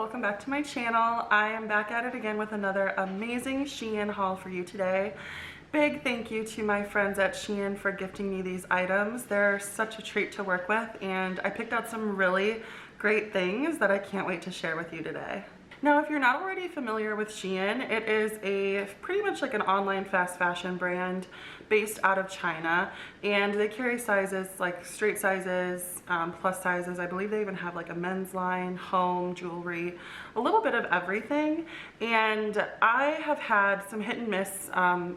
welcome back to my channel. I am back at it again with another amazing Shein haul for you today. Big thank you to my friends at Shein for gifting me these items. They're such a treat to work with, and I picked out some really great things that I can't wait to share with you today. Now, if you're not already familiar with Shein, it is pretty much like an online fast fashion brand based out of China, and they carry sizes like straight sizes, plus sizes. I believe they even have like a men's line, home, jewelry, a little bit of everything. And I have had some hit and miss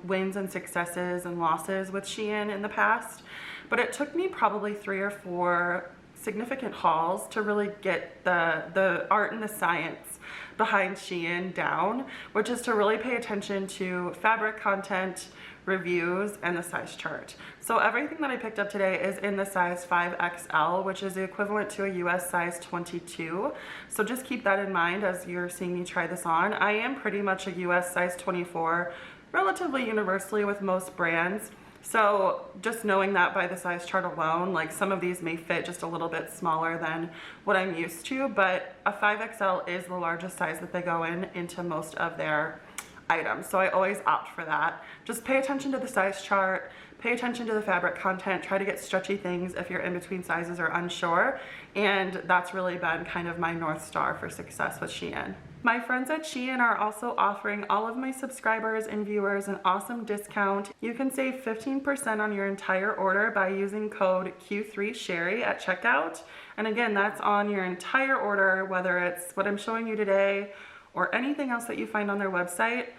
wins and successes and losses with Shein in the past, but it took me probably 3 or 4 significant hauls to really get the art and the science behind Shein down, which is to really pay attention to fabric content, reviews, and the size chart. So everything that I picked up today is in the size 5XL, which is the equivalent to a US size 22. So just keep that in mind as you're seeing me try this on. I am pretty much a US size 24 relatively universally with most brands. So just knowing that by the size chart alone, like some of these may fit just a little bit smaller than what I'm used to, but a 5XL is the largest size that they go into most of their items. So I always opt for that. Just pay attention to the size chart, pay attention to the fabric content, try to get stretchy things if you're in between sizes or unsure. And that's really been kind of my North Star for success with Shein. My friends at Shein are also offering all of my subscribers and viewers an awesome discount. You can save 15% on your entire order by using code Q3Sherry at checkout. And again, that's on your entire order, whether it's what I'm showing you today or anything else that you find on their website.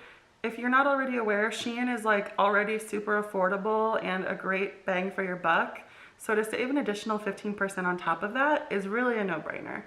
If you're not already aware, Shein is like already super affordable and a great bang for your buck. So to save an additional 15% on top of that is really a no-brainer.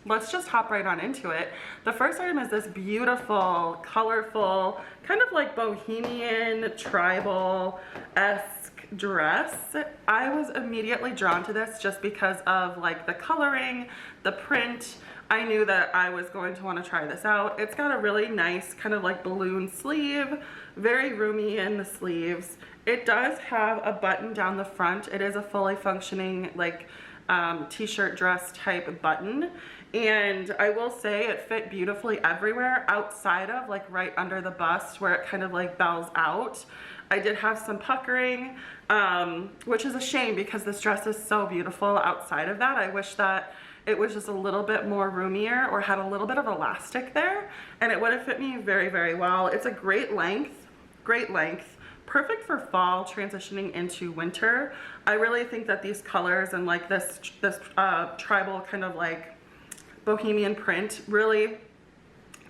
Let's just hop right on into it. The first item is this beautiful, colorful, kind of like bohemian, tribal-esque dress. I was immediately drawn to this just because of like the coloring, the print. I knew that I was going to want to try this out. It's got a really nice kind of like balloon sleeve, very roomy in the sleeves. It does have a button down the front. It is a fully functioning like t-shirt dress type button, and I will say it fit beautifully everywhere outside of like right under the bust where it kind of like bells out. I did have some puckering, which is a shame because this dress is so beautiful outside of that. I wish that it was just a little bit more roomier or had a little bit of elastic there, and it would have fit me very, very well. It's a great length, perfect for fall transitioning into winter. I really think that these colors and like this tribal kind of like bohemian print really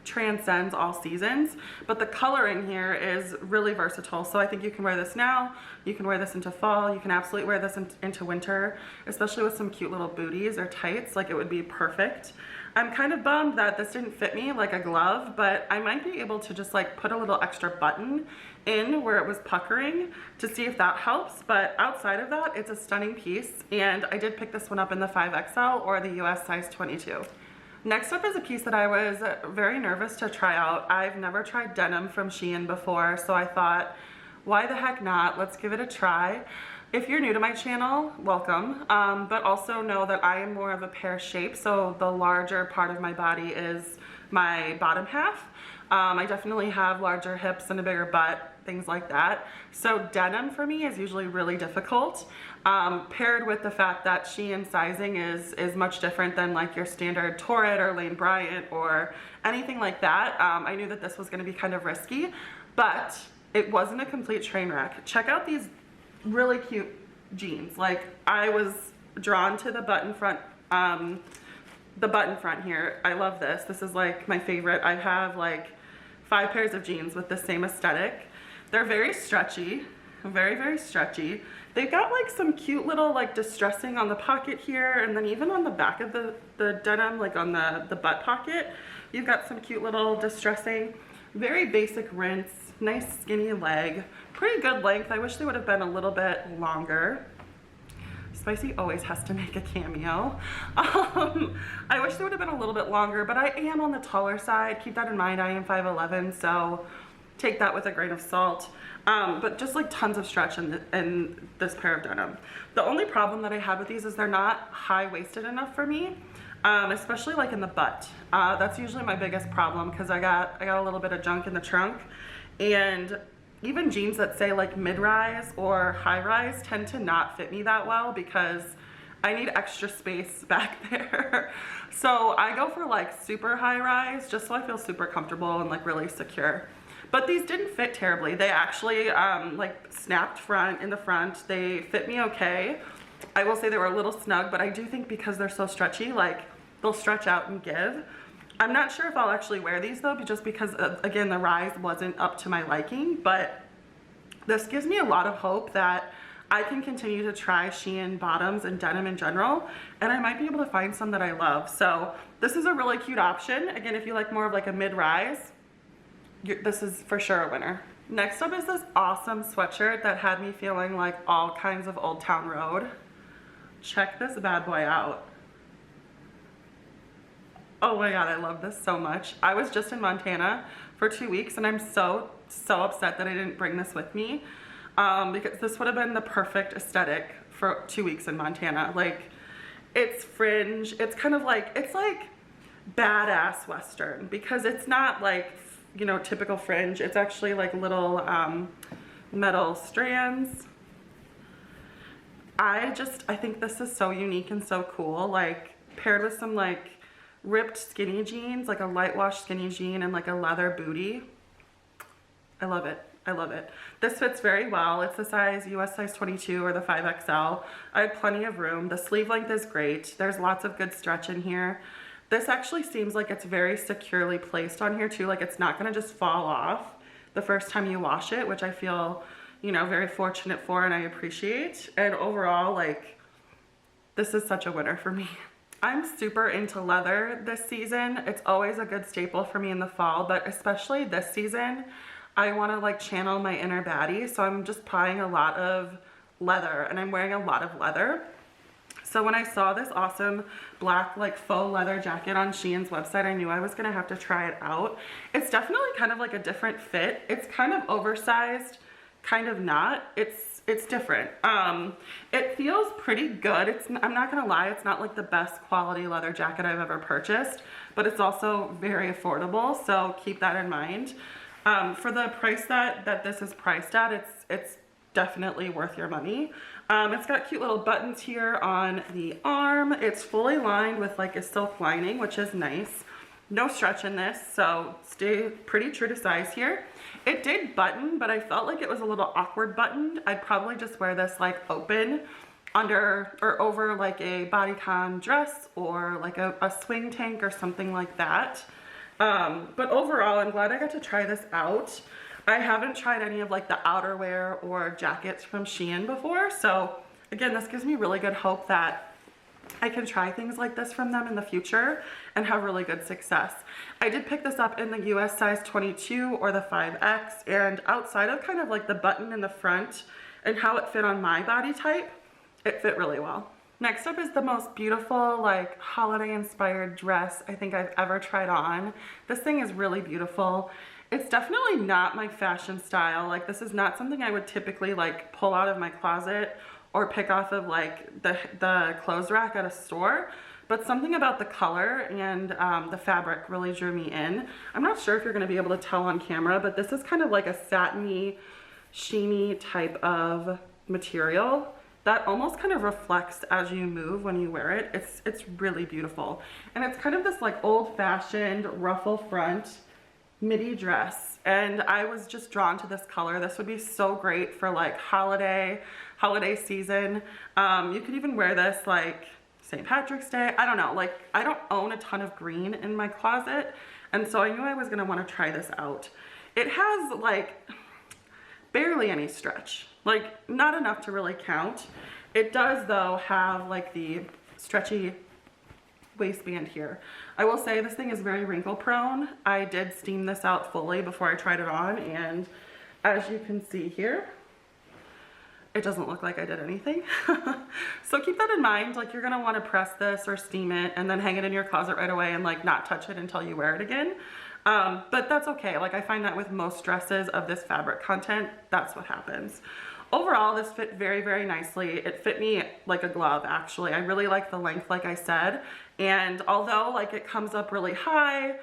transcends all seasons, but the coloring here is really versatile. So I think you can wear this now, you can wear this into fall, you can absolutely wear this into winter, especially with some cute little booties or tights. Like it would be perfect. I'm kind of bummed that this didn't fit me like a glove, but I might be able to just like put a little extra button in where it was puckering to see if that helps. But outside of that, it's a stunning piece, and I did pick this one up in the 5XL or the US size 22. Next up is a piece that I was very nervous to try out. I've never tried denim from Shein before, so I thought, why the heck not? Let's give it a try. If you're new to my channel, welcome, but also know that I am more of a pear shape, so the larger part of my body is my bottom half. I definitely have larger hips and a bigger butt, things like that. So denim for me is usually really difficult, paired with the fact that Shein sizing is much different than like your standard Torrid or Lane Bryant or anything like that. I knew that this was gonna be kind of risky, but it wasn't a complete train wreck. Check out these really cute jeans. Like I was drawn to the button front here. I love this. This is like my favorite. I have like 5 pairs of jeans with the same aesthetic. They're very stretchy, very, very stretchy. They've got like some cute little like distressing on the pocket here, and then even on the back of the denim, like on the butt pocket, you've got some cute little distressing. Very basic rinse, nice skinny leg, pretty good length. I wish they would have been a little bit longer. Spicy always has to make a cameo. I wish they would have been a little bit longer, but I am on the taller side. Keep that in mind. I am 5'11", so take that with a grain of salt. But just like tons of stretch in this pair of denim. The only problem that I have with these is they're not high-waisted enough for me. especially like in the butt. That's usually my biggest problem because I got a little bit of junk in the trunk, and even jeans that say like mid-rise or high-rise tend to not fit me that well because I need extra space back there. So I go for like super high-rise just so I feel super comfortable and like really secure. But these didn't fit terribly. They actually like snapped in the front. They fit me okay. I will say they were a little snug, but I do think because they're so stretchy, like they'll stretch out and give. I'm not sure if I'll actually wear these though, just because again, the rise wasn't up to my liking, but this gives me a lot of hope that I can continue to try Shein bottoms and denim in general, and I might be able to find some that I love. So this is a really cute option. Again, if you like more of like a mid-rise, this is for sure a winner. Next up is this awesome sweatshirt that had me feeling like all kinds of Old Town Road. Check this bad boy out. Oh my God, I love this so much. I was just in Montana for 2 weeks and I'm so upset that I didn't bring this with me because this would have been the perfect aesthetic for 2 weeks in Montana. Like, it's fringe, it's kind of like, it's like badass Western because it's not like, you know, typical fringe. It's actually like little metal strands. I think this is so unique and so cool, like paired with some like ripped skinny jeans, like a light wash skinny jean and like a leather booty. I love it. I love it. This fits very well. It's the size US size 22 or the 5XL. I have plenty of room. The sleeve length is great. There's lots of good stretch in here. This actually seems like it's very securely placed on here too. Like it's not gonna just fall off the first time you wash it, which I feel, you know, very fortunate for and I appreciate. And overall, like, this is such a winner for me. I'm super into leather this season. It's always a good staple for me in the fall, but especially this season, I wanna like channel my inner baddie. So I'm just buying a lot of leather and I'm wearing a lot of leather. So when I saw this awesome black like faux leather jacket on Shein's website, I knew I was gonna have to try it out. It's definitely kind of like a different fit. It's kind of oversized, kind of not. It's different. It feels pretty good. I'm not gonna lie, it's not like the best quality leather jacket I've ever purchased, but it's also very affordable, so keep that in mind. For the price that this is priced at, it's definitely worth your money. It's got cute little buttons here on the arm. It's fully lined with like a silk lining, which is nice. No stretch in this, so stay pretty true to size here. It did button, but I felt like it was a little awkward buttoned. I'd probably just wear this like open under or over like a bodycon dress or like a swing tank or something like that. But overall, I'm glad I got to try this out. I haven't tried any of like the outerwear or jackets from Shein before, so again, this gives me really good hope that I can try things like this from them in the future and have really good success. I did pick this up in the US size 22 or the 5X, and outside of kind of like the button in the front and how it fit on my body type, it fit really well. Next up is the most beautiful like holiday inspired dress I think I've ever tried on. This thing is really beautiful. It's definitely not my fashion style. Like, this is not something I would typically like pull out of my closet or pick off of like the clothes rack at a store, but something about the color and the fabric really drew me in. I'm not sure if you're gonna be able to tell on camera, but this is kind of like a satiny, sheeny type of material that almost kind of reflects as you move when you wear it. It's really beautiful. And it's kind of this like old-fashioned ruffle front midi dress, and I was just drawn to this color. This would be so great for like holiday season. You could even wear this like St. Patrick's Day. I don't know, like I don't own a ton of green in my closet, and so I knew I was gonna want to try this out. It has like barely any stretch, like not enough to really count. It does though have like the stretchy waistband here. I will say this thing is very wrinkle prone. I did steam this out fully before I tried it on, and as you can see here, it doesn't look like I did anything. So keep that in mind. Like, you're gonna want to press this or steam it and then hang it in your closet right away and like not touch it until you wear it again. But that's okay. Like, I find that with most dresses of this fabric content, that's what happens. Overall, this fit very, very nicely. It fit me like a glove, actually. I really like the length, like I said. And although like it comes up really high,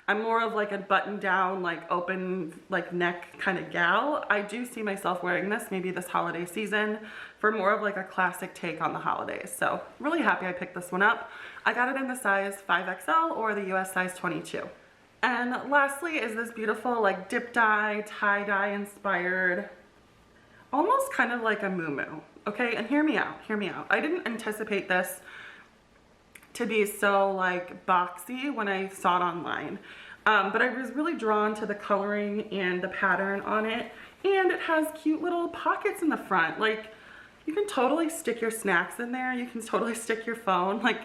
I'm more of like a button down, like open, like neck kind of gal. I do see myself wearing this maybe this holiday season for more of like a classic take on the holidays. So really happy I picked this one up. I got it in the size 5XL or the US size 22. And lastly is this beautiful like dip dye, tie-dye inspired, almost kind of like a muumuu. Okay, and hear me out, hear me out. I didn't anticipate this to be so like boxy when I saw it online. But I was really drawn to the coloring and the pattern on it. And it has cute little pockets in the front. Like you can totally stick your snacks in there. You can totally stick your phone, like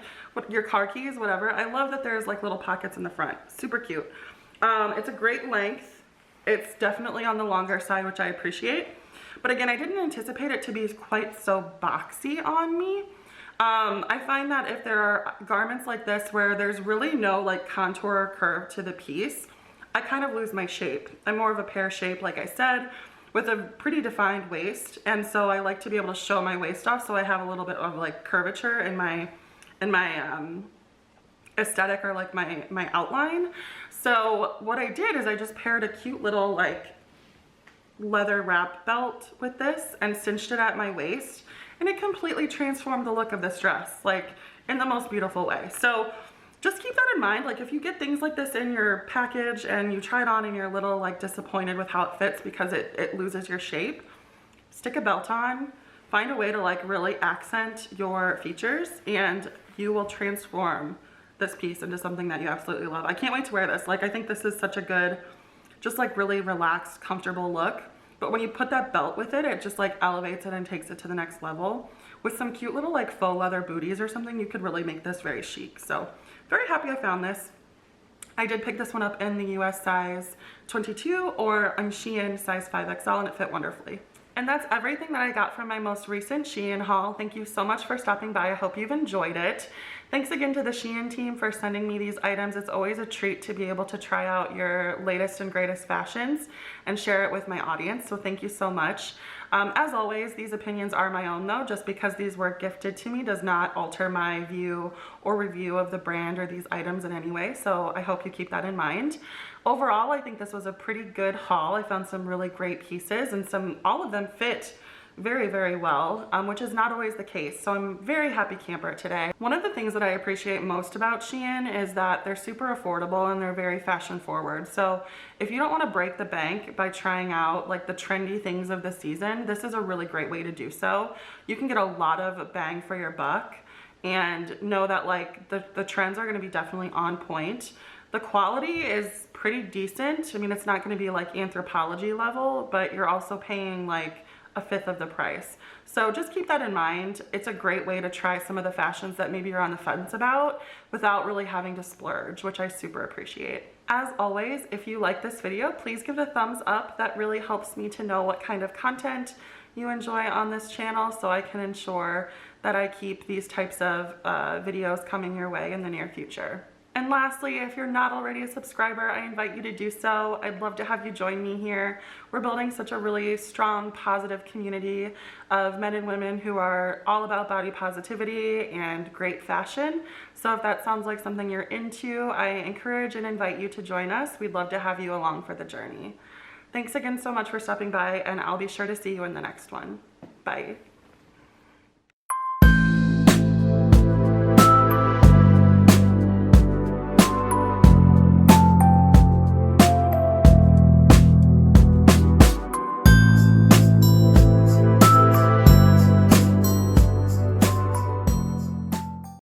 your car keys, whatever. I love that there's like little pockets in the front. Super cute. It's a great length. It's definitely on the longer side, which I appreciate. But again, I didn't anticipate it to be quite so boxy on me. I find that if there are garments like this where there's really no like contour or curve to the piece, I kind of lose my shape. I'm more of a pear shape, like I said, with a pretty defined waist. And so I like to be able to show my waist off so I have a little bit of like curvature in my aesthetic or like my outline. So what I did is I just paired a cute little like leather wrap belt with this and cinched it at my waist, and it completely transformed the look of this dress, like in the most beautiful way. So just keep that in mind. Like if you get things like this in your package and you try it on and you're a little like disappointed with how it fits because it loses your shape, stick a belt on, find a way to like really accent your features, and you will transform this piece into something that you absolutely love. I can't wait to wear this. Like I think this is such a good, just like really relaxed, comfortable look. But when you put that belt with it, it just like elevates it and takes it to the next level. With some cute little like faux leather booties or something, you could really make this very chic. So very happy I found this. I did pick this one up in the US size 22 or on Shein size 5XL, and it fit wonderfully. And that's everything that I got from my most recent Shein haul. Thank you so much for stopping by. I hope you've enjoyed it. Thanks again to the Shein team for sending me these items. It's always a treat to be able to try out your latest and greatest fashions and share it with my audience. So thank you so much. As always, these opinions are my own though. Just because these were gifted to me does not alter my view or review of the brand or these items in any way. So I hope you keep that in mind. Overall, I think this was a pretty good haul. I found some really great pieces, and all of them fit very, very well, which is not always the case. So I'm very happy camper today. One of the things that I appreciate most about Shein is that they're super affordable and they're very fashion forward. So if you don't want to break the bank by trying out like the trendy things of the season, this is a really great way to do so. You can get a lot of bang for your buck and know that like the trends are going to be definitely on point. The quality is pretty decent. I mean, it's not going to be like Anthropologie level, but you're also paying like a fifth of the price. So just keep that in mind. It's a great way to try some of the fashions that maybe you're on the fence about without really having to splurge, which I super appreciate. As always, if you like this video, please give it a thumbs up. That really helps me to know what kind of content you enjoy on this channel, so I can ensure that I keep these types of videos coming your way in the near future. And lastly, if you're not already a subscriber, I invite you to do so. I'd love to have you join me here. We're building such a really strong, positive community of men and women who are all about body positivity and great fashion. So if that sounds like something you're into, I encourage and invite you to join us. We'd love to have you along for the journey. Thanks again so much for stopping by, and I'll be sure to see you in the next one. Bye.